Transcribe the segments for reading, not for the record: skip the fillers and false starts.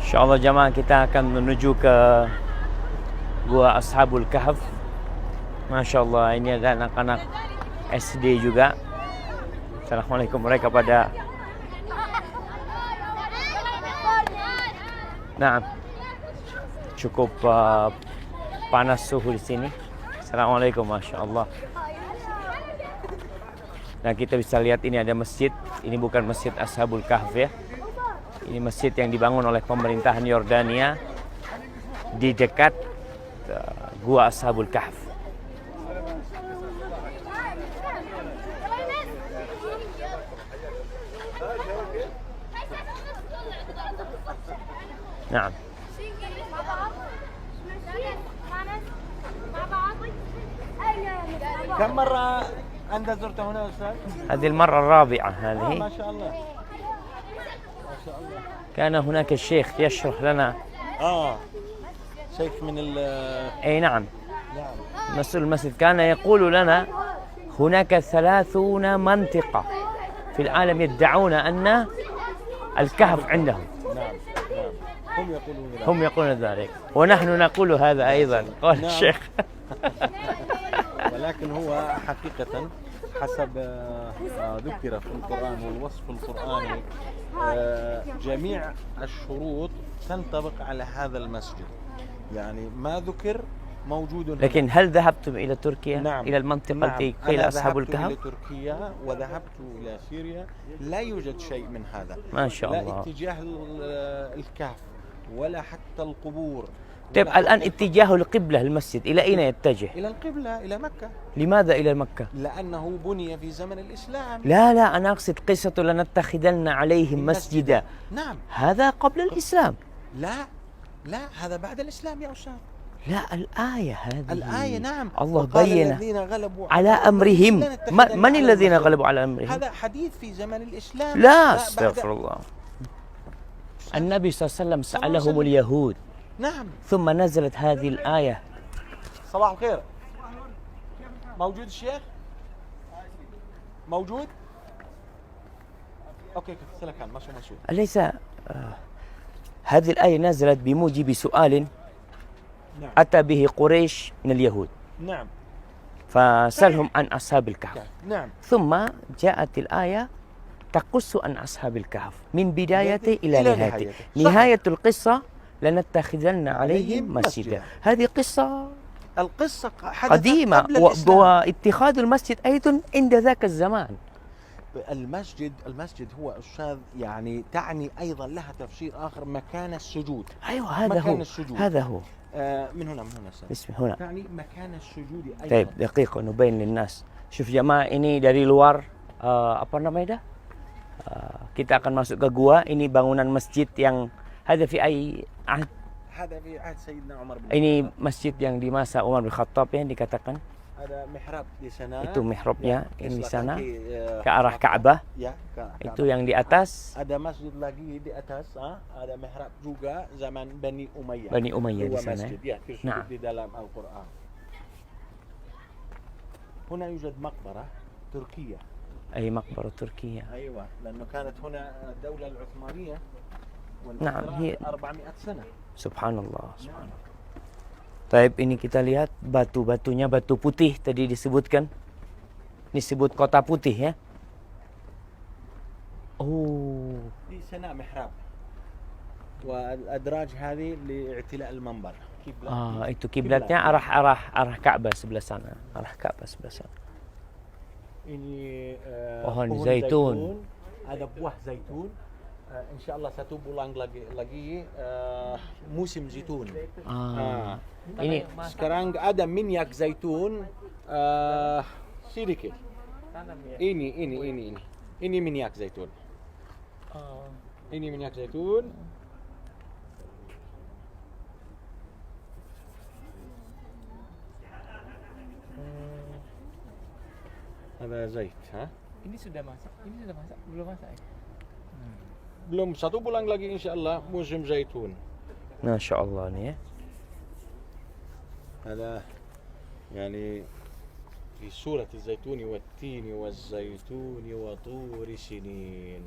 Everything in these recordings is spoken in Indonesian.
Insyaallah jamaah kita akan menuju ke Gua Ashabul Kahf. Masya Allah, ini ada anak-anak SD juga. Assalamualaikum mereka pada. Nah, cukup panas suhu di sini. Assalamualaikum, Masya Allah. Nah, kita bisa lihat ini ada masjid. Ini bukan masjid Ashabul Kahf ya. Ini masjid yang dibangun oleh pemerintahan Yordania di dekat Gua Ashabul Kahf. Nah. كم مرة أنت زرت هنا أستاذ؟ هذه المرة الرابعة هذه. ما شاء الله. كان هناك الشيخ يشرح لنا. شيخ من أي نعم. نعم. مسؤول المسجد كان يقول لنا هناك 30 منطقة في العالم يدعون أن الكهف عندهم. نعم. هم يقولون ذلك ونحن نقول هذا أيضا. قال نعم. الشيخ. ولكن هو حقيقة حسب ذكر في القرآن والوصف القرآني جميع الشروط تنطبق على هذا المسجد، يعني ما ذكر موجود هنا. لكن هل ذهبتم إلى تركيا؟ نعم. إلى المنطقة نعم. التي قيل أصحاب الكهف؟ أنا ذهبت إلى تركيا وذهبت إلى سوريا، لا يوجد شيء من هذا. ما شاء الله. لا اتجاه الكهف ولا حتى القبور. طيب الآن اتجاه القبلة المسجد إلى أين يتجه؟ إلى القبلة، إلى مكة. لماذا إلى مكة؟ لأنه بني في زمن الإسلام. لا أنا أقصد قصة لنتخذن عليهم مسجدا. نعم. هذا قبل الإسلام. لا هذا بعد الإسلام يا أستاذ. لا الآية هذه. الآية نعم. الله بين الذين غلبوا على أمرهم. من الذين غلبوا على أمرهم؟ هذا حديث في زمن الإسلام. لا استغفر الله. النبي صلى الله عليه وسلم سألهم اليهود. نعم. ثم نزلت هذه الآية. صباح الخير. موجود الشيخ؟ موجود؟ اوكي سلكان ماشي مسؤول. أليس هذه الآية نزلت بموجب سؤال نعم. أتى به قريش من اليهود. نعم. فسألهم عن أصحاب الكهف. نعم. ثم جاءت الآية تقص عن أصحاب الكهف من بدايته إلى نهايته. نهاية القصة لنتخذن عليهم مسجدا. هذه قصة القصة قديمة واتخاذ المسجد أيضا عند ذاك الزمان. المسجد هو أستاذ يعني تعني أيضا لها تفسير آخر مكان السجود. أيوة هذا مكان هو. السجود. هذا هو. من هنا بسم هنا. تعني مكان السجود أيضا. طيب دقيقة نبين للناس. شوف جماعة ini dari luar apa namanya dah? Kita akan masuk ke gua. Ini bangunan masjid yang هذا في أي عهد؟ هذا في عهد سيدنا عمر بن Ini masjid yang di masa Umar bin Khattab yang dikatakan. Ada mihrab di sana. Itu mihrabnya ini di sana ke arah Ka'bah. Ya, Itu yang di atas. Ada masjid lagi di atas, ada mihrab juga zaman Bani Umayyah. Bani Umayyah di sana. Masjid ya, disebut di dalam Al-Qur'an. هنا يوجد مقبرة تركية. أي مقبرة تركية. أيوة، لأنه كانت هنا الدولة العثمانية. نعم هي 400 سنة. Subhanallah. Taib, ini kita lihat batu-batunya, batu putih tadi disebutkan. Ini disebut kota putih ya. Oh. Di sana mihrab. والأدراج هذه لاعتلاء المنبر. Itu kiblatnya arah Ka'bah sebelah sana. Arah Ka'bah sebelah sana. Ini pohon zaitun. Ada buah zaitun. InsyaAllah satu bulan lagi musim zaitun. Ini sekarang ada minyak zaitun sedikit. Ini minyak zaitun. Ini minyak zaitun. Ada zait, Ini sudah masak? Belum masak ya? Belum, satu bulan lagi insyaallah musim zaitun. Masya Allah nih ya. هذا يعني في سورة الزيتون والتين والزيتون وطور سنين.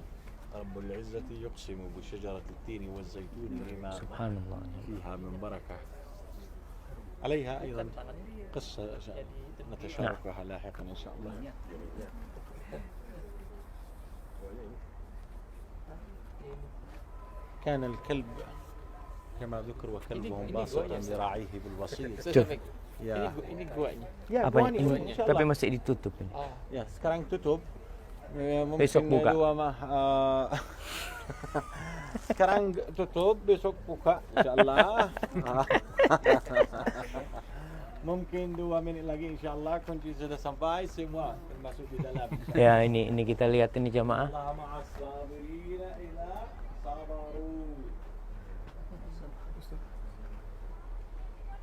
رب العزة يقسم بشجرة التين والزيتون لما Subhanallah. فيها من بركة. عليها أيضا قصة نتشاركها لاحقا إن شاء الله. كان الكلب كما ذكر وكلبهم باسط ذراعيه بالوصيد. Ya. Ini guanya. Ya, Apa gua ini? insya Tapi Allah. masih ditutup ini. Oh. Ya, sekarang tutup. Mungkin Besok buka. dua sekarang tutup, besok buka insyaallah. Mungkin 2 menit lagi insyaallah kunci sudah sampai semua termasuk di dalam. Ya, ini kita lihat ini jamaah. Allah ma'as sabirina ila sabaru.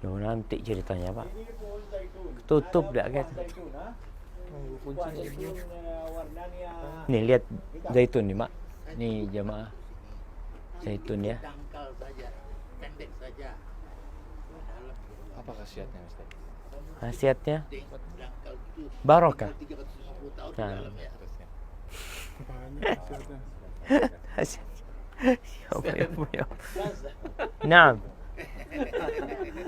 Loh, nanti ceritanya Pak. Ini pohon zaitun. Tutup dah kan. Zaitun, ha? Kuncinya Zaitun warnanya Nih lihat zaitun nih Mak. Nih jamaah. Zaitun ya. Dangkal saja, pendek saja. Apa khasiatnya Ustaz? Khasiatnya Dangkal itu barokah. 350 tahun di Nah. dalamnya. Naam.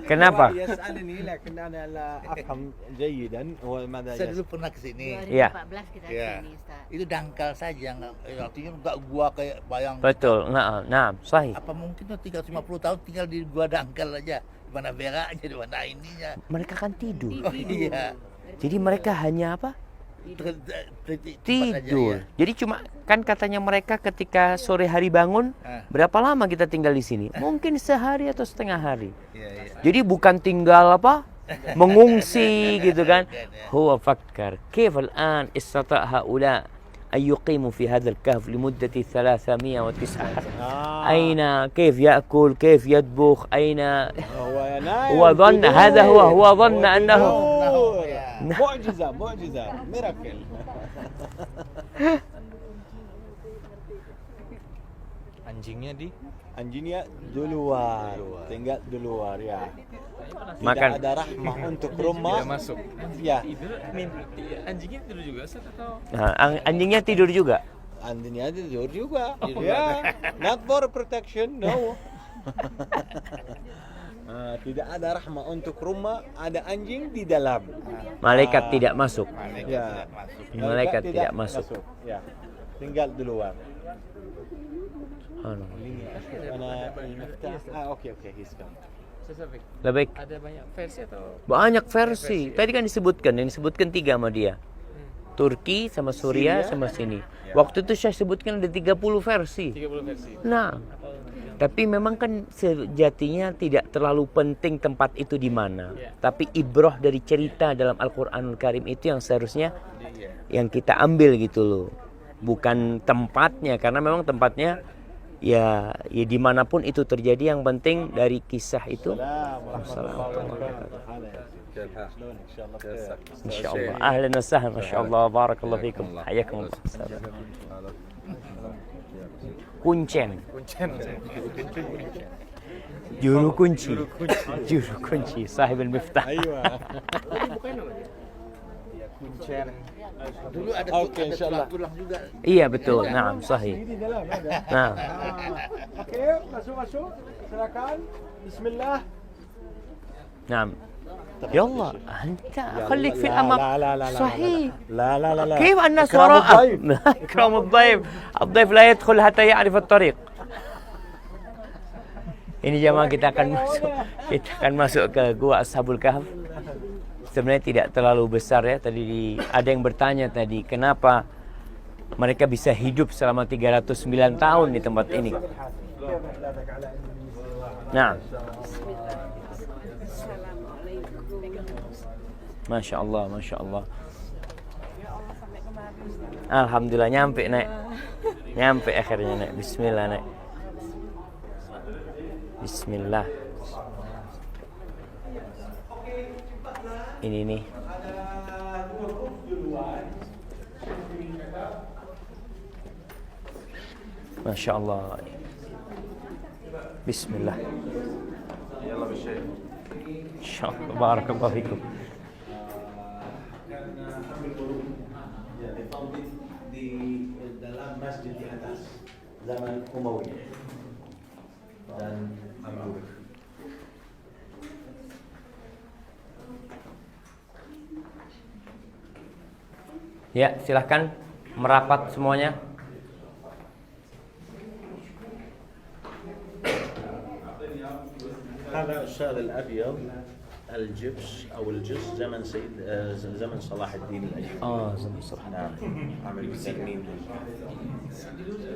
Kenapa? يسألني لكن أنا لا أفهم جيدا هو ماذا Saya يسأل. dulu pernah ke sini. Iya. 2014 kita Ya. sini Ustaz. Itu dangkal saja, artinya enggak gua kayak bayang. Betul. Naam, sahih. Apa mungkin tuh 350 tahun tinggal di gua dangkal aja, di mana beraknya, di mana ininya. Mereka kan tidur. Iya. Jadi mereka hanya apa? Tempat aja, Tidur. ya. Jadi cuma kan katanya mereka ketika sore hari bangun, Ah. berapa lama kita tinggal di sini? Mungkin sehari atau setengah hari. Iya, iya. Jadi bukan tinggal apa? Mengungsi gitu kan. Huwa fakkar, كيف الآن استطاع هؤلاء أن يقيموا في هذا الكهف لمدة 309 أين كيف يأكل كيف يطبخ أين هو نايم هو ظن tidur. هذا هو ظن أنه tidur. Ya. معجزة miracle. Anjingnya di Anjingnya di luar, tinggal di luar ya. Makan. Tidak ada rahmah untuk rumah. tidak masuk. Ya, Tidur anjingnya tidur juga Ustaz atau Nah, anjingnya tidur juga. anjingnya tidur juga. Ya, not for protection, no. Tidak ada rahmah untuk rumah, ada anjing di dalam. Malaikat tidak masuk. Ya, Malaikat tidak masuk. Ya, tinggal di luar. Subhanallah. Ana المفتاح. Oke, he's come. Ustaz Syafiq, Lebih ada banyak versi atau banyak versi. Tadi kan disebutkan, yang disebutkan 3 sama dia. Turki sama Suriah sama sini. Waktu itu saya sebutkan ada 30 versi. 30 versi? Nah, tapi memang kan sejatinya tidak terlalu penting tempat itu di mana. Tapi ibrah dari cerita dalam Al-Qur'anul Karim itu yang seharusnya yang kita ambil gitu loh. Bukan tempatnya, karena memang tempatnya ya dimanapun itu terjadi, yang penting dari kisah itu. Insyaallah. Ahlan wa sahlan, masyaallah, barakallahu fikum. Hayakumullah. Kuncen. Juru kunci. Juru kunci. Sahib al-miftah. Aywa. Dulu ada Oke, insyaallah. tulang juga. Iya betul. Naam, sahih. Di dalam ada. Nah, Oke, masuk. Silakan. Bismillah. naam. يلا انت خليك في الامام صحيح لا. كيف الناس إكرام وراءك الضيف. اكرم الضيف لا يدخل حتى يعرف الطريق. Ini jamaah kita akan masuk ke gua Ashabul Kahf. Sebenarnya tidak terlalu besar ya. Tadi ada yang bertanya tadi, kenapa mereka bisa hidup selama 309 tahun di tempat ini. Nah, Masya Allah, Masya Allah. Alhamdulillah nyampe Nek. Nyampe akhirnya Nek. Bismillah Nek. Bismillah. Ini nih. Masya Allah. Bismillah. Insya Allah. Barakallahu fikum. Di dalam masjid di atas. zaman Umayyah dan Mamluk. Ya, silahkan merapat semuanya. هذا الشال الأبيض الجبس أو الجس زمن زمن صلاح الدين الأيوبي. زمن صلاح. نعم عمل السنين.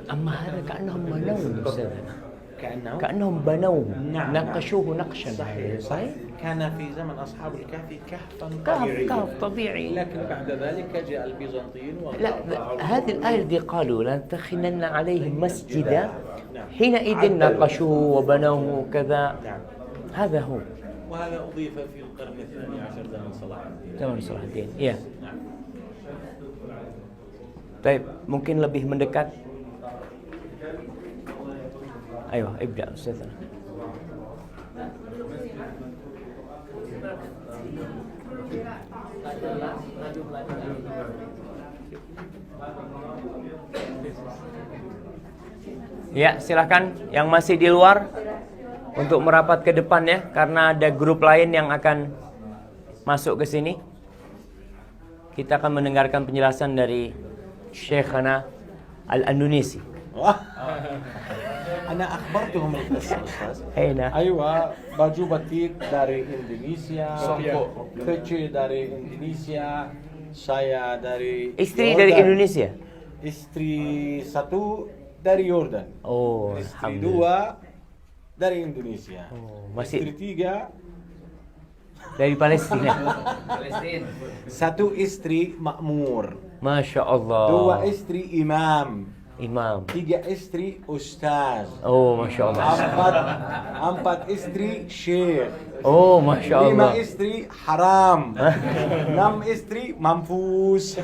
أما هذا كأنهم بنوه أستاذ. كأنهم بنوه. نعم. نقشوه نقشا. صحيح. كان في زمن أصحاب الكهف كهفا كهف طبيعي. لكن بعد ذلك جاء البيزنطيين لا، هذه الآية التي قالوا لنتخذن عليهم مسجدا حينئذ نقشوه وبنوه وكذا. نعم. هذا هو وهذا أضيف في القرن الثاني عشر زمن صلاح الدين. زمن صلاح الدين. Iya. نعم. Baik, mungkin lebih mendekat. Ayo, ibda Ustaz. Ya, silakan yang masih di luar untuk merapat ke depan ya, karena ada grup lain yang akan masuk ke sini. Kita akan mendengarkan penjelasan dari Syekhana Al-Andunisi. أنا أخبرتهم القصة أستاذ. Aina. أيوة baju batik dari Indonesia, kece dari Indonesia, saya dari Istri Yordan. dari Indonesia. Istri satu dari Yordan. Oh, Istri alhamdulillah. dua dari Indonesia. Oh, masih- Istri tiga, Dari Palestina. satu istri makmur, Masya Allah. dua istri imam, Imam. tiga istri ustaz, Oh, Masya Allah. empat istri syekh, Oh, Masya Allah. 5 istri haram, 6 istri mampus.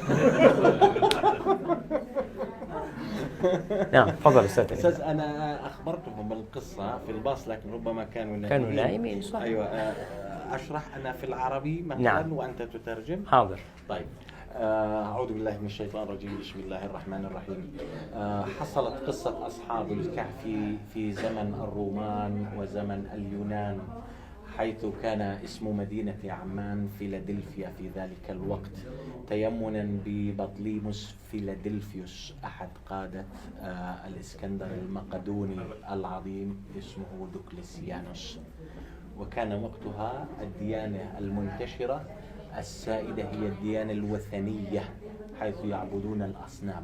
Nah, تفضل أستاذ. أستاذ أنا أخبرتهم بالقصة في الباص لكن ربما كانوا نائمين. كانوا نائمين، صح. أيوة أشرح أنا في العربي مثلا نعم. وأنت تترجم. حاضر. طيب أعوذ بالله من الشيطان الرجيم بسم الله الرحمن الرحيم. حصلت قصة أصحاب الكهف في زمن الرومان وزمن اليونان، حيث كان اسم مدينة عمان فيلادلفيا في ذلك الوقت تيمنا ببطليموس فيلادلفيوس أحد قادة الإسكندر المقدوني العظيم اسمه دوكليسيانوس. وكان وقتها الديانة المنتشرة السائدة هي الديانة الوثنية حيث يعبدون الأصنام.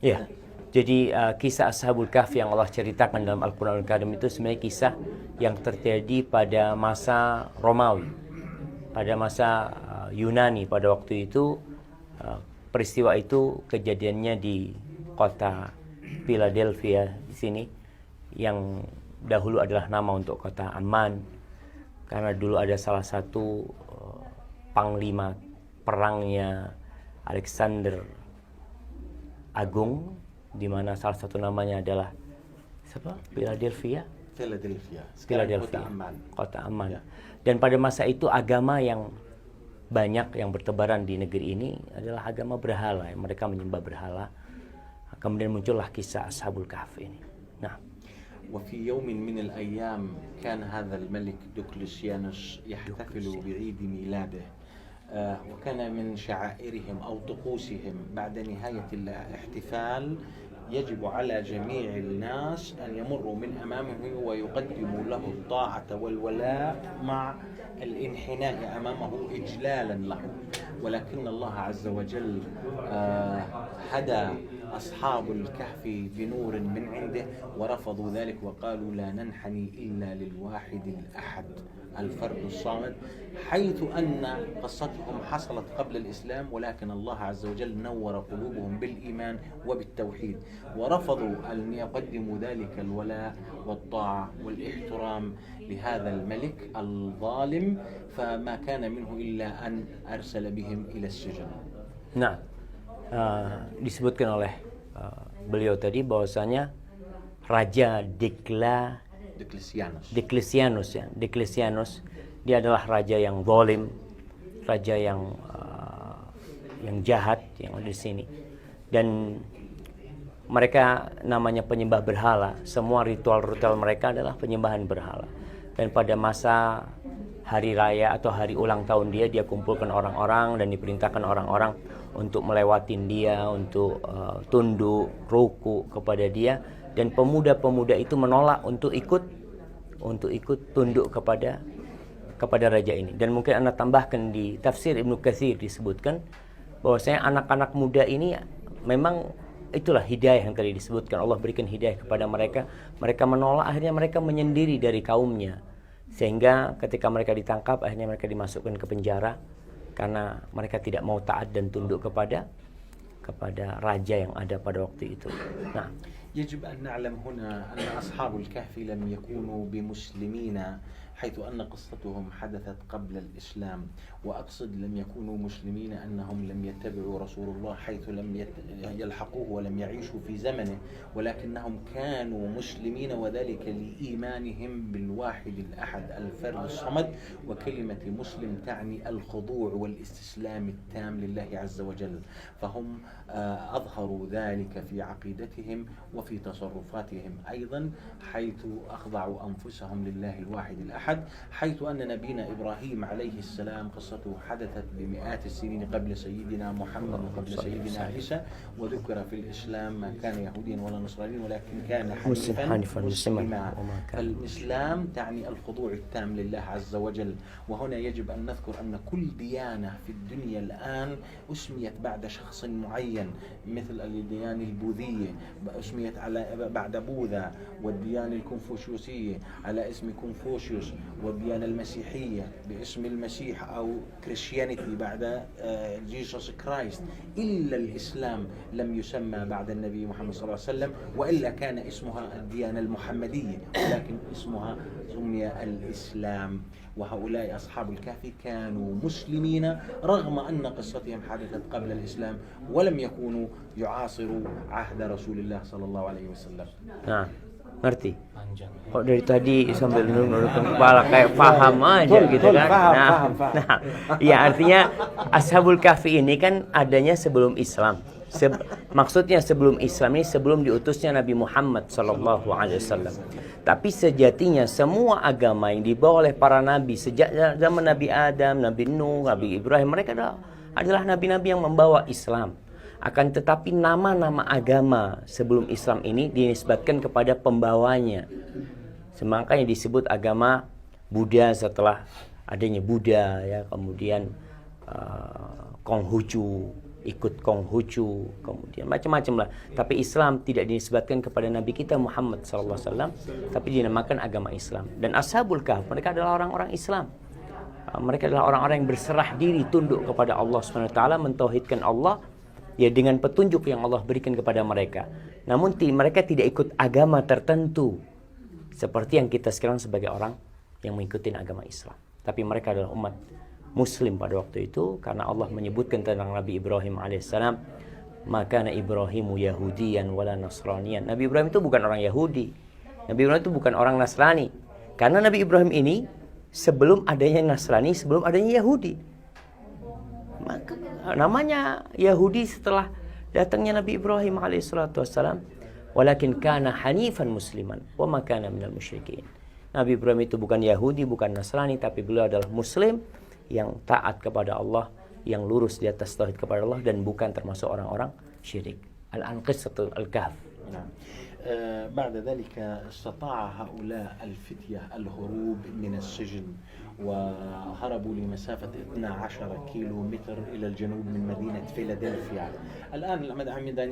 Ya. Jadi kisah Ashabul Kahfi yang Allah ceritakan dalam Al-Quranul Karim itu sebenarnya kisah yang terjadi pada masa Romawi, pada masa Yunani pada waktu itu. Peristiwa itu kejadiannya di kota Philadelphia di sini, yang dahulu adalah nama untuk kota Amman, karena dulu ada salah satu panglima perangnya Alexander Agung, di mana salah satu namanya adalah siapa? Philadelphia. Kota Amman. Kota Amman. Ya. Dan pada masa itu agama yang banyak yang bertebaran di negeri ini adalah agama berhala, yang mereka menyembah berhala. Kemudian muncullah kisah Ashabul Kahfi ini. Nah, وفي يوم من الأيام كان هذا الملك دوكليسيانوس يحتفل بعيد ميلاده، وكان من شعائرهم أو طقوسهم بعد نهاية الاحتفال يجب على جميع الناس أن يمروا من أمامه ويقدموا له الطاعة والولاء مع الانحناء أمامه إجلالا له. ولكن الله عز وجل هدى أصحاب الكهف بنور من عنده ورفضوا ذلك وقالوا لا ننحني إلا للواحد الأحد الفرد الصامد، حيث أن قصتهم حصلت قبل الإسلام ولكن الله عز وجل نور قلوبهم بالإيمان وبالتوحيد ورفضوا أن يقدموا ذلك الولاء والطاعة والاحترام لهذا الملك الظالم، فما كان منه إلا أن أرسل بهم إلى السجن. nah disebutkan oleh beliau tadi bahwasanya Raja Diocletianus dia adalah raja yang zalim, raja yang jahat yang ada di sini. Dan mereka namanya penyembah berhala. Semua ritual-ritual mereka adalah penyembahan berhala. Dan pada masa hari raya atau hari ulang tahun dia kumpulkan orang-orang dan diperintahkan orang-orang untuk melewatin dia, untuk tunduk, ruku kepada dia. Dan pemuda-pemuda itu menolak untuk ikut tunduk kepada raja ini. Dan mungkin Anda tambahkan di tafsir Ibnu Katsir disebutkan bahwasanya anak-anak muda ini memang itulah hidayah yang tadi disebutkan. Allah berikan hidayah kepada mereka. Mereka menolak, akhirnya mereka menyendiri dari kaumnya. Sehingga ketika mereka ditangkap, akhirnya mereka dimasukkan ke penjara karena mereka tidak mau taat dan tunduk kepada raja yang ada pada waktu itu. Nah, يجب أن نعلم هنا أن أصحاب الكهف لم يكونوا بمسلمين، حيث أن قصتهم حدثت قبل الإسلام. وأقصد لم يكونوا مسلمين أنهم لم يتبعوا رسول الله حيث لم يلحقوه ولم يعيشوا في زمنه، ولكنهم كانوا مسلمين وذلك لإيمانهم بالواحد الأحد الفرد الصمد. وكلمة مسلم تعني الخضوع والاستسلام التام لله عز وجل، فهم أظهروا ذلك في عقيدتهم وفي تصرفاتهم أيضا، حيث أخضعوا أنفسهم لله الواحد الأحد، حيث أن نبينا إبراهيم عليه السلام قصته حدثت بمئات السنين قبل سيدنا محمد وقبل سيدنا عيسى، وذكر في الإسلام ما كان يهوديا ولا نصرانيا ولكن كان حنيفا مسلما. الإسلام تعني الخضوع التام لله عز وجل. وهنا يجب أن نذكر أن كل ديانة في الدنيا الآن أسميت بعد شخص معين، مثل الديانة البوذية أسميت بعد بوذا، والديانة الكونفوشيوسية على اسم كونفوشيوس، والديانة المسيحية باسم المسيح أو كريستيانيتي بعد جيسوس كرايست. إلا الإسلام لم يسمى بعد النبي محمد صلى الله عليه وسلم، وإلا كان اسمها الديانة المحمدية، ولكن اسمها سمي الإسلام. وهؤلاء أصحاب الكهف كانوا مسلمين رغم أن قصتهم حدثت قبل الإسلام ولم يكونوا يعاصروا عهد رسول الله صلى الله عليه وسلم. nah, ngerti? Kok dari tadi sambil nunduk kepala kayak paham aja gitu kan? Paham. Nah, ya artinya Ashabul Kahfi ini kan adanya sebelum Islam. Maksudnya sebelum Islam ini sebelum diutusnya Nabi Muhammad SAW. Tapi sejatinya semua agama yang dibawa oleh para nabi sejak zaman Nabi Adam, Nabi Nuh, Nabi Ibrahim, mereka adalah nabi-nabi yang membawa Islam. Akan tetapi nama-nama agama sebelum Islam ini dinisbatkan kepada pembawanya. Makanya disebut agama Buddha setelah adanya Buddha, ya, kemudian Konghucu, ikut Konghucu, kemudian macam-macam lah. Tapi Islam tidak dinisbatkan kepada Nabi kita Muhammad SAW, tapi dinamakan agama Islam. Dan Ashabul Kahf mereka adalah orang-orang Islam. Mereka adalah orang-orang yang berserah diri tunduk kepada Allah SWT, mentauhidkan Allah ya dengan petunjuk yang Allah berikan kepada mereka. Namun mereka tidak ikut agama tertentu seperti yang kita sekarang sebagai orang yang mengikuti agama Islam. Tapi mereka adalah umat Muslim pada waktu itu, karena Allah menyebutkan tentang Nabi Ibrahim alaihissalam, maka Ibrahimu Yahudiyan wala Nasraniyan. Nabi Ibrahim itu bukan orang Yahudi, Nabi Ibrahim itu bukan orang Nasrani, karena Nabi Ibrahim ini sebelum adanya Nasrani, sebelum adanya Yahudi. Maka namanya Yahudi setelah datangnya Nabi Ibrahim alaihissalam. Walakin kana hanifan musliman wa ma kana minal musyrikin. Nabi Ibrahim itu bukan Yahudi, bukan Nasrani, tapi beliau adalah Muslim yang taat kepada Allah, yang lurus di atas tauhid kepada Allah, dan bukan termasuk orang-orang syirik. Al-Qissatul Kahf. بعد ذلك استطاع هؤلاء الفتية الهروب من السجن، وهربوا لمسافة 12 كيلو متر إلى الجنوب من مدينة فيلادلفيا. الآن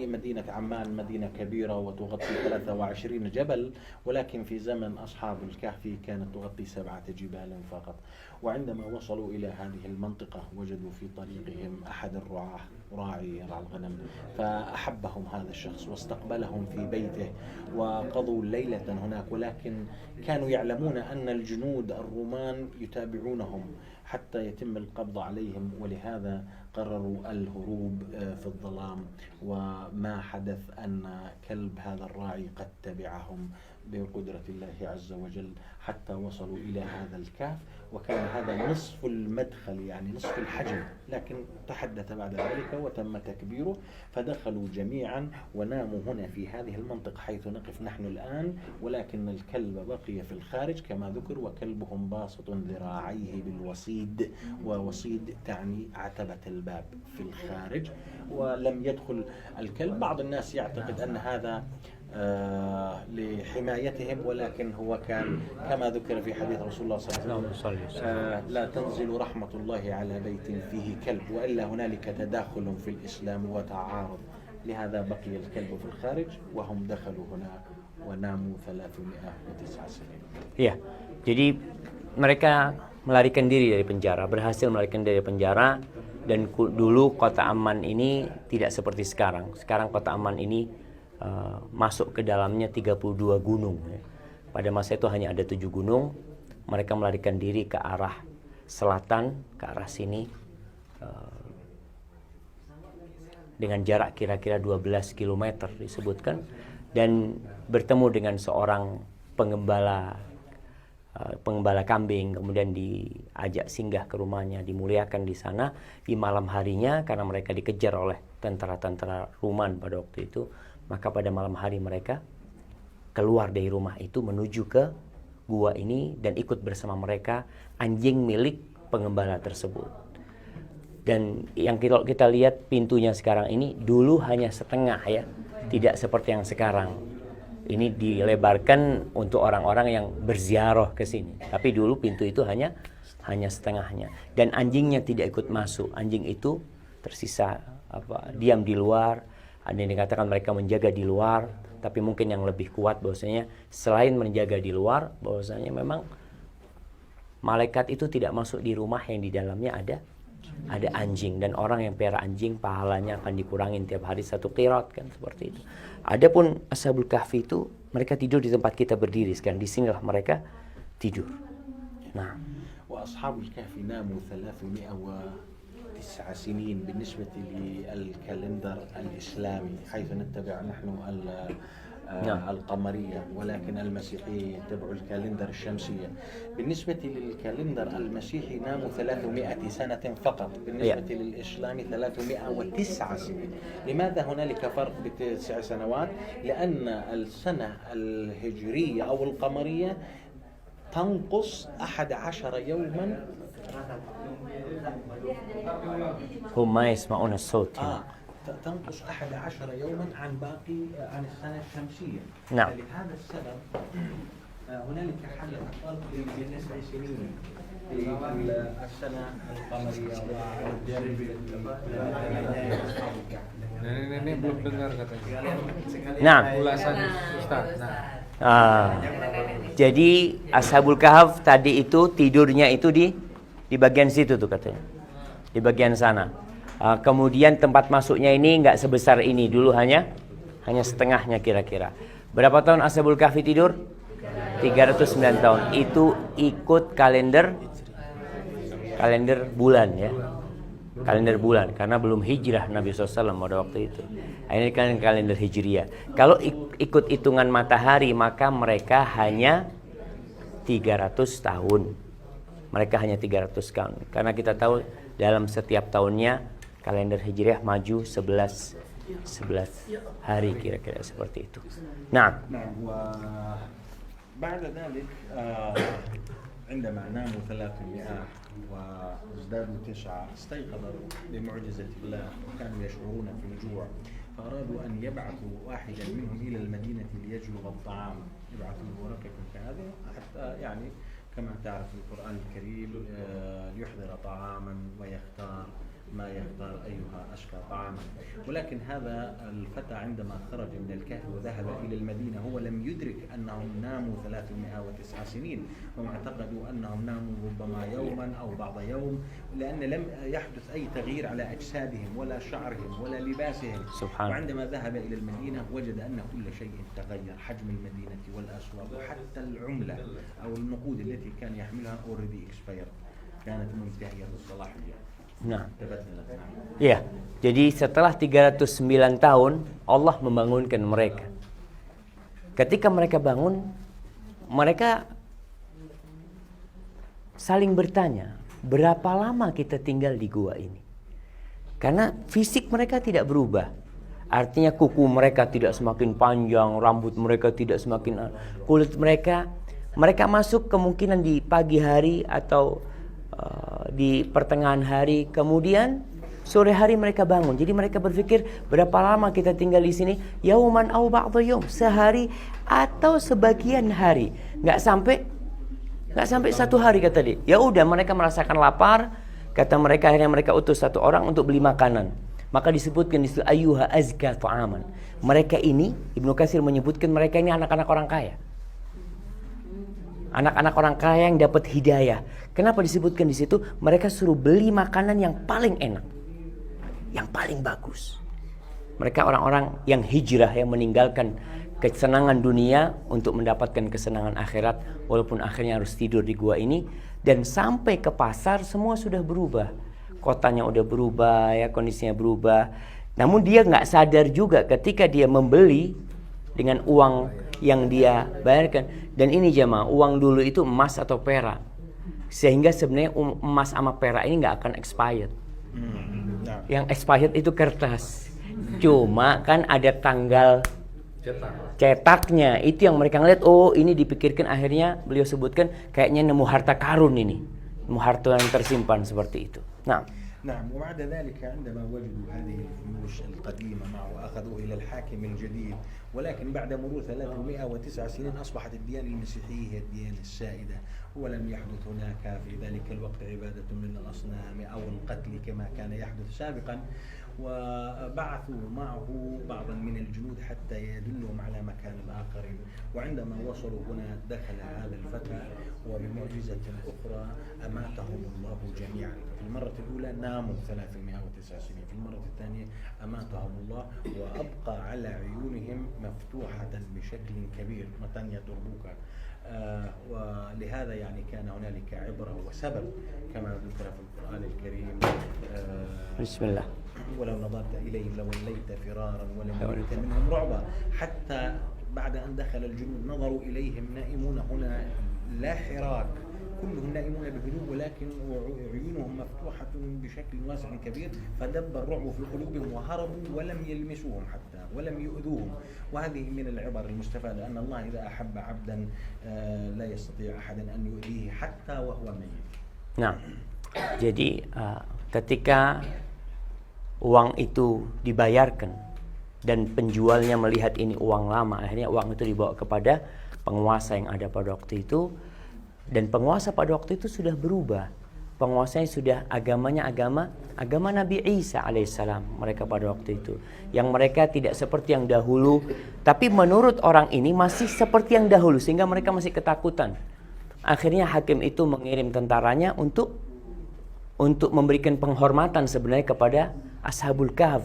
مدينة عمان مدينة كبيرة وتغطي 23 جبل، ولكن في زمن أصحاب الكهف كانت تغطي 7 جبال فقط. وعندما وصلوا إلى هذه المنطقة وجدوا في طريقهم أحد الرعاة، راعي يرعى الغنم، فأحبهم هذا الشخص واستقبلهم في بيته وقضوا ليلة هناك. ولكن كانوا يعلمون أن الجنود الرومان يتابعونهم حتى يتم القبض عليهم، ولهذا قرروا الهروب في الظلام. وما حدث أن كلب هذا الراعي قد تبعهم بقدرة الله عز وجل حتى وصلوا إلى هذا الكهف، وكان هذا نصف المدخل يعني نصف الحجم، لكن تحدث بعد ذلك وتم تكبيره، فدخلوا جميعا وناموا هنا في هذه المنطقة حيث نقف نحن الآن، ولكن الكلب بقي في الخارج كما ذكر، وكلبهم باسط ذراعيه بالوصيد، ووصيد تعني عتبة الباب في الخارج، ولم يدخل الكلب. بعض الناس يعتقد أن هذا لحمايتهم، ولكن هو كان كما ذكر في حديث رسول الله صلى الله عليه وسلم لا تنزل رحمة الله على بيت فيه كلب، وإلا هنالك تداخل في الإسلام وتعارض، لهذا بقي الكلب في الخارج وهم دخلوا هنا وناموا 309 سنين. Ya, jadi mereka melarikan diri dari penjara, berhasil melarikan diri dari penjara, dan dulu kota Amman ini tidak seperti sekarang. Sekarang kota Amman ini masuk ke dalamnya 32 gunung. Pada masa itu hanya ada 7 gunung. Mereka melarikan diri ke arah selatan, ke arah sini, dengan jarak kira-kira 12 km disebutkan, dan bertemu dengan seorang pengembala kambing, kemudian diajak singgah ke rumahnya, dimuliakan di sana. Di malam harinya, karena mereka dikejar oleh tentara-tentara Ruman pada waktu itu, maka pada malam hari mereka keluar dari rumah itu menuju ke gua ini, dan ikut bersama mereka anjing milik pengembala tersebut. Dan yang kita lihat pintunya sekarang ini dulu hanya setengah ya, tidak seperti yang sekarang. Ini dilebarkan untuk orang-orang yang berziarah ke sini. Tapi dulu pintu itu hanya setengahnya, dan anjingnya tidak ikut masuk. Anjing itu tersisa diam di luar. Ada yang dikatakan mereka menjaga di luar, tapi mungkin yang lebih kuat bahwasanya selain menjaga di luar, bahwasanya memang malaikat itu tidak masuk di rumah yang di dalamnya ada anjing, dan orang yang pelihara anjing pahalanya akan dikurangin tiap hari 1 qirat kan, seperti itu. Adapun Ashabul Kahfi itu mereka tidur di tempat kita berdiri sekarang, di sinilah mereka tidur. Nah, wa Ashabul Kahfi namu 309 سنين بالنسبة للكالندر الإسلامي، حيث نتبع نحن القمرية، ولكن المسيحية يتبعوا الكالندر الشمسية. بالنسبة للكالندر المسيحي ناموا 300 سنة فقط، بالنسبة للإسلام 309 سنين. لماذا هنالك فرق ب9 سنوات؟ لأن السنة الهجرية أو القمرية تنقص 11 يوما. هم يسمعون الصوت هنا. تنقص 11 يوما عن السنة الشمسية. نعم. لهذا السبب هنالك حالة فرق بالنسبة لسنين السنة القمرية. Nenek belum dengar katanya. Nah, Ulasan Ustaz. jadi Ashabul Kahf tadi itu tidurnya itu di bagian situ tuh katanya, di bagian sana. Kemudian tempat masuknya ini nggak sebesar ini, dulu hanya setengahnya kira-kira. Berapa tahun Ashabul Kahfi tidur? 309 tahun. Itu ikut kalender bulan ya, kalender bulan, karena belum hijrah Nabi SAW pada waktu itu. Ini kan kalender hijriah. Kalau ikut hitungan matahari, maka mereka hanya 300 tahun. Mereka hanya 300 tahun. Karena kita tahu dalam setiap tahunnya kalender hijriah maju 11 hari kira-kira seperti itu. Nah, بعد ذلك عندما ناموا 300 وازدادوا 9 استيقظوا بمعجزة الله وكانوا يشعرون في الجوع، فأرادوا أن يبعثوا واحدا منهم إلى المدينة ليجلب الطعام. يبعثوا ورقكم كهذا حتى يعني كما تعرف القرآن الكريم ليحضر طعاما ويختار ما يختار أيها أشكى طعاما. ولكن هذا الفتى عندما خرج من الكهف وذهب إلى المدينة هو لم يدرك أنهم ناموا 309 سنين، هم اعتقدوا أنهم ناموا ربما يوما أو بعض يوم، لأن لم يحدث أي تغيير على أجسادهم ولا شعرهم ولا لباسهم. وعندما ذهب إلى المدينة وجد أن كل شيء تغير، حجم المدينة والأسواق وحتى العملة أو النقود التي كان يحملها already expired. كانت منتهية الصلاحية. Nah, تبدلت. iya. Jadi setelah 309 tahun Allah membangunkan mereka. Ketika mereka bangun, mereka saling bertanya, berapa lama kita tinggal di gua ini? Karena fisik mereka tidak berubah. Artinya kuku mereka tidak semakin panjang, rambut mereka tidak semakin, kulit mereka masuk kemungkinan di pagi hari atau di pertengahan hari, kemudian sore hari mereka bangun. Jadi mereka berpikir, berapa lama kita tinggal di sini? Yauman au ba'dha yaum, sehari atau sebagian hari. Nggak sampai 1 hari kata dia. Ya udah, mereka merasakan lapar. Kata mereka, akhirnya mereka utus 1 orang untuk beli makanan. Maka disebutkan di situ ayyuha azka ta'aman. Mereka ini, Ibnu Katsir menyebutkan mereka ini anak-anak orang kaya. Anak-anak orang kaya yang dapat hidayah. Kenapa disebutkan di situ? Mereka suruh beli makanan yang paling enak, yang paling bagus. Mereka orang-orang yang hijrah, yang meninggalkan kesenangan dunia untuk mendapatkan kesenangan akhirat, walaupun akhirnya harus tidur di gua ini. Dan sampai ke pasar semua sudah berubah, kotanya udah berubah, ya kondisinya berubah. Namun dia nggak sadar juga ketika dia membeli dengan uang yang dia bayarkan. Dan ini jemaah, uang dulu itu emas atau perak, sehingga sebenarnya emas sama perak ini nggak akan expired. Yang expired itu kertas. Cuma kan ada tanggal cetaknya, itu yang mereka ngeliat. Oh, ini dipikirkan, akhirnya beliau sebutkan kayaknya nemu harta karun ini, nemu harta yang tersimpan seperti itu. Nah, نعم. وبعد ذلك عندما وجدوا هذه الفلوس القديمة معه أخذوه إلى الحاكم الجديد، ولكن بعد مرور 309 سنين أصبحت الديانة المسيحية هي الديانة السائدة، ولم يحدث هناك في ذلك الوقت عبادة من الأصنام أو القتل كما كان يحدث سابقا. وبعثوا معه بعضا من الجنود حتى يدلهم على مكان الآخرين. وعندما وصلوا هنا دخل هذا الفتى وبمعجزة أخرى أماتهم الله جميعا. في المرة الأولى ناموا 309 سنين، في المرة الثانية أماتهم الله وأبقى على عيونهم مفتوحة بشكل كبير متانية تربوكا. ولهذا يعني كان هنالك عبرة وسبب كما ذكر في القرآن الكريم. بسم الله. ولو نظرت إليهم لوليت فرارا ولملئت منهم رعبا. حتى بعد أن دخل الجنود نظروا إليهم نائمون هنا لا حراك، كلهم نائمون بهدوء، ولكن عيونهم مفتوحة بشكل واسع كبير، فدب الرعب في قلوبهم وهربوا ولم يلمسوهم حتى ولم يؤذوهم. وهذه من العبر المستفادة أن الله إذا أحب عبدا لا يستطيع أحد أن يؤذيه حتى وهو ميت. Nah, jadi ketika uang itu dibayarkan dan penjualnya melihat ini uang lama, akhirnya uang itu dibawa kepada penguasa yang ada pada waktu itu. Dan penguasa pada waktu itu sudah berubah. Penguasanya sudah agamanya agama Nabi Isa alaihissalam. Mereka pada waktu itu, yang mereka tidak seperti yang dahulu, tapi menurut orang ini masih seperti yang dahulu, sehingga mereka masih ketakutan. Akhirnya hakim itu mengirim tentaranya untuk memberikan penghormatan sebenarnya kepada Ashabul Kahf,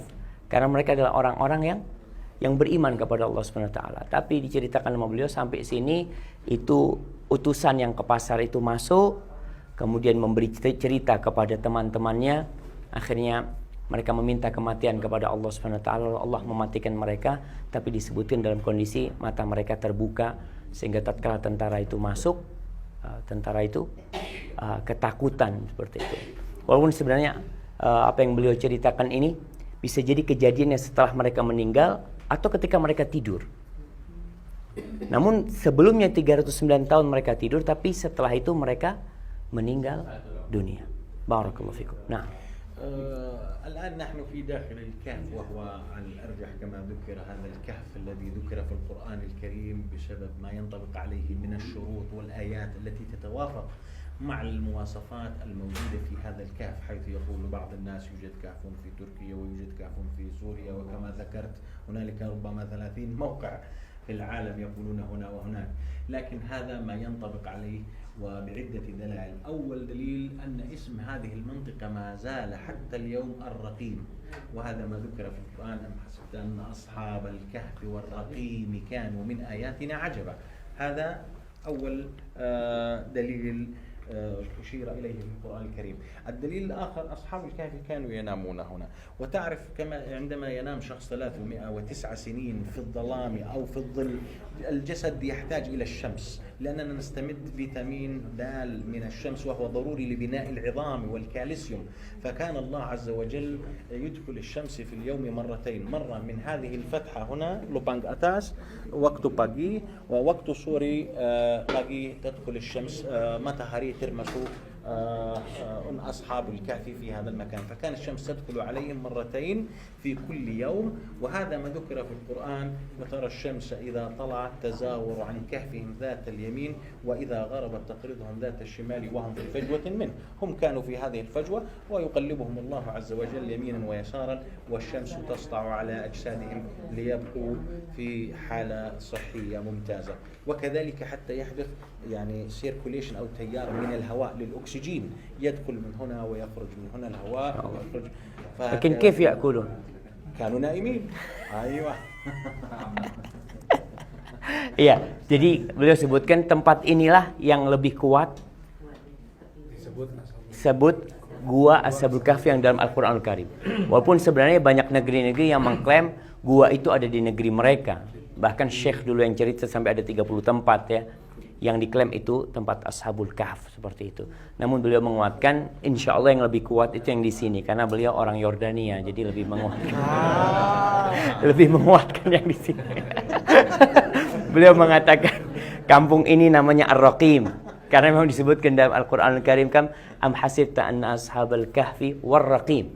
karena mereka adalah orang-orang yang beriman kepada Allah Subhanahu wa taala. Tapi diceritakan sama beliau sampai sini, itu utusan yang ke pasar itu masuk, kemudian memberi cerita kepada teman-temannya. Akhirnya mereka meminta kematian kepada Allah Subhanahu wa taala. Allah mematikan mereka, tapi disebutkan dalam kondisi mata mereka terbuka, sehingga tatkala tentara itu masuk, ketakutan seperti itu. Walaupun sebenarnya apa yang beliau ceritakan ini bisa jadi kejadiannya setelah mereka meninggal atau ketika mereka tidur. Namun sebelumnya 309 tahun mereka tidur, tapi setelah itu mereka meninggal dunia. Barakallahu fikum. Nah, الآن نحن في داخل الكهف، وهو على الأرجح كما ذكر هذا الكهف الذي ذكر في القرآن الكريم بسبب ما ينطبق عليه من الشروط والآيات التي تتوافق مع المواصفات الموجودة في هذا الكهف، حيث يقول بعض الناس يوجد كهف في تركيا ويوجد كهف في سوريا، وكما ذكرت هنالك ربما 30 موقع في العالم يقولون هنا وهناك. لكن هذا ما ينطبق عليه وبعدة دلائل. أول دليل أن اسم هذه المنطقة ما زال حتى اليوم الرقيم، وهذا ما ذكر في القرآن: أم حسبت أن أصحاب الكهف والرقيم كانوا من آياتنا عجبا. هذا أول دليل أشير إليه في القرآن الكريم. الدليل الآخر أصحاب الكهف كانوا ينامون هنا، وتعرف كما عندما ينام شخص 309 سنين في الظلام أو في الظل الجسد يحتاج إلى الشمس، لأننا نستمد فيتامين د من الشمس وهو ضروري لبناء العظام والكالسيوم. فكان الله عز وجل يدخل الشمس في اليوم مرتين، مرة من هذه الفتحة هنا لوبانغ أتاس وقت باقي، ووقت سوري باقي تدخل الشمس matahari termasuk أصحاب الكهف في هذا المكان. فكان الشمس تدخل عليهم مرتين في كل يوم، وهذا ما ذكر في القرآن: وترى الشمس إذا طلعت تزاور عن كهفهم ذات اليمين وإذا غربت تقرضهم ذات الشمال وهم في فجوة منه. هم كانوا في هذه الفجوة ويقلبهم الله عز وجل يمينا ويسارا، والشمس تسطع على أجسادهم ليبقوا في حالة صحية ممتازة. وكذلك حتى يحدث يعني سيركوليشن أو تيار من الهواء للأكسجين يدخل من هنا ويخرج من هنا الهواء ويخرج. لكن كيف يأكلون؟ كانوا نائمين. أيوة. Iya, jadi beliau sebutkan tempat inilah yang lebih kuat disebut gua Ashabul Kahfi yang dalam Al-Quranul Karim. Walaupun sebenarnya banyak negeri-negeri yang mengklaim gua itu ada di negeri mereka. Bahkan Syekh dulu yang cerita sampai ada 30 tempat ya yang diklaim itu tempat Ashabul Kahf seperti itu. Namun beliau menguatkan insya Allah yang lebih kuat itu yang di sini karena beliau orang Yordania, jadi lebih menguatkan. Lebih menguatkan yang di sini. Beliau mengatakan kampung ini namanya Ar-Raqim karena memang disebutkan dalam Al-Qur'an Al-Karim kan am hasibta anna ashabal kahfi war-raqim.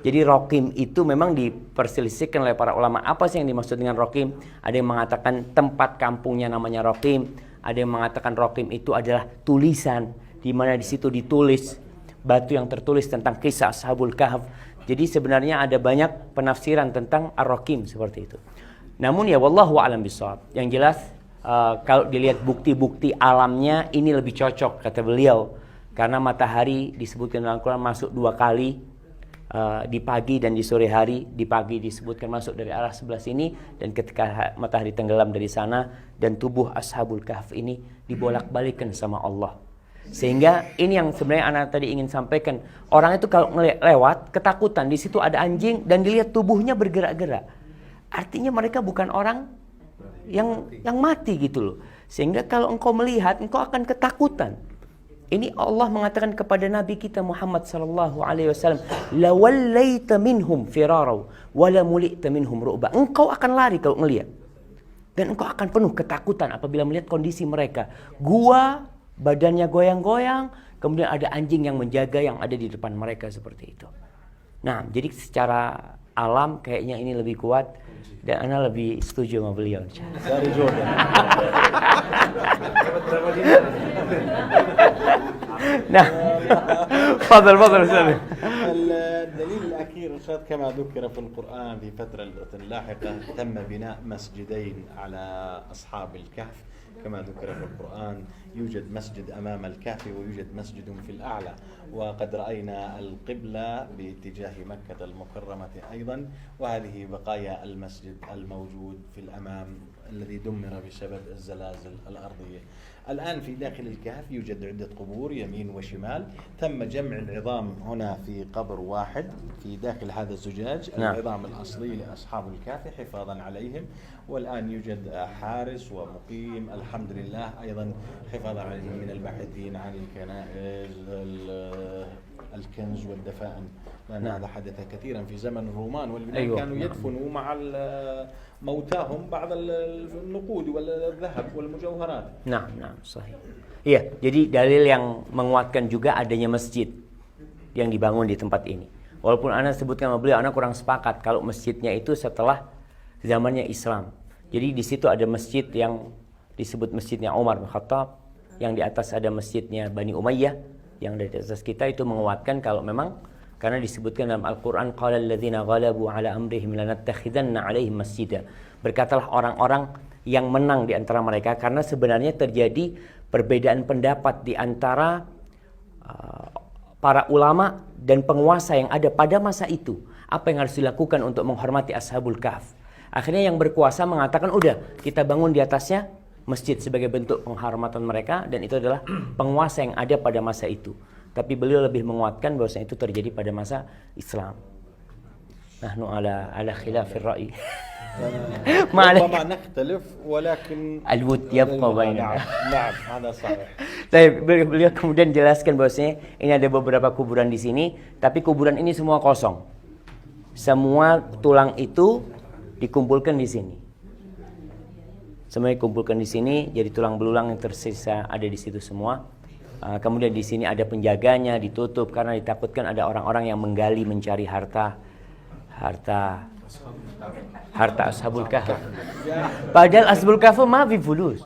Jadi Raqim itu memang diperselisihkan oleh para ulama. Apa sih yang dimaksud dengan Raqim? Ada yang mengatakan tempat kampungnya namanya Raqim. Ada yang mengatakan Raqim itu adalah tulisan, di mana di situ ditulis batu yang tertulis tentang kisah Ashabul Kahf. Jadi sebenarnya ada banyak penafsiran tentang Ar-Raqim seperti itu. Namun ya wallahu a'lam bishawab. Yang jelas kalau dilihat bukti-bukti alamnya ini lebih cocok kata beliau. Karena matahari disebutkan dalam Al-Quran masuk 2 kali. Di pagi dan di sore hari. Di pagi disebutkan masuk dari arah sebelah sini, dan ketika matahari tenggelam dari sana, dan tubuh Ashabul Kahf ini dibolak-balikkan sama Allah. Sehingga ini yang sebenarnya anak tadi ingin sampaikan. Orang itu kalau lewat ketakutan, di situ ada anjing dan dilihat tubuhnya bergerak-gerak. Artinya mereka bukan orang yang mati gitu loh. Sehingga kalau engkau melihat, engkau akan ketakutan. Ini Allah mengatakan kepada Nabi kita Muhammad sallallahu alaihi wasallam, "La wallaita minhum firarau wa la mulita minhum ru'ba." Engkau akan lari kalau ngelihat. Dan engkau akan penuh ketakutan apabila melihat kondisi mereka. Gua badannya goyang-goyang, kemudian ada anjing yang menjaga yang ada di depan mereka seperti itu. Nah, jadi secara alam kayaknya ini lebih kuat dan ana lebih setuju sama beliau. Dari Jordan. Nah, fadal Ustaz. الدليل الأخير أستاذ كما ذكر في القرآن في فترة لاحقة تم بناء مسجدين على أصحاب الكهف كما ذكر في القرآن. يوجد مسجد أمام الكهف ويوجد مسجد في الأعلى، وقد رأينا القبلة باتجاه مكة المكرمة أيضا، وهذه بقايا المسجد الموجود في الأمام الذي دمر بسبب الزلازل الأرضية. الآن في داخل الكهف يوجد عدة قبور يمين وشمال. تم جمع العظام هنا في قبر واحد في داخل هذا الزجاج. العظام الأصلي لأصحاب الكهف حفاظا عليهم، والآن يوجد حارس ومقيم الحمد لله أيضا حفاظا عليهم من الباحثين عن الكنائز الكنز والدفائن، لأن هذا حدث كثيرا في زمن الرومان واليونان. كانوا يدفنوا مع موتاهم بعض النقود والذهب والمجوهرات. Nah, sahih. Iya, jadi dalil yang menguatkan juga adanya masjid yang dibangun di tempat ini. Walaupun ana sebutkan sama beliau, ana kurang sepakat kalau masjidnya itu setelah zamannya Islam. Jadi di situ ada masjid yang disebut masjidnya Umar bin Khattab, yang di atas ada masjidnya Bani Umayyah, yang di atas kita itu menguatkan kalau memang karena disebutkan dalam Al-Quran, qala alladzina ghalabu ala amrihim lanattakhidanna alaihim masjida. Berkatalah orang-orang yang menang di antara mereka, karena sebenarnya terjadi perbedaan pendapat di antara para ulama dan penguasa yang ada pada masa itu. Apa yang harus dilakukan untuk menghormati Ashabul Kahf? Akhirnya yang berkuasa mengatakan, udah kita bangun di atasnya masjid sebagai bentuk penghormatan mereka, dan itu adalah penguasa yang ada pada masa itu. Tapi beliau lebih menguatkan bahwasanya itu terjadi pada masa Islam. Nahnu ala khilafir ra'i. ربما نختلف ولكن الود يبقى بيننا. نعم هذا صحيح. Tapi beliau kemudian jelaskan bahwasanya ini ada beberapa kuburan di sini, tapi kuburan ini semua kosong. Semua tulang itu dikumpulkan di sini. Semua dikumpulkan di sini, jadi tulang belulang yang tersisa ada di situ semua. Kemudian di sini ada penjaganya, ditutup karena ditakutkan ada orang-orang yang menggali mencari harta Ashabul Kahf. Padahal Ashabul Kahf ma fi fulus.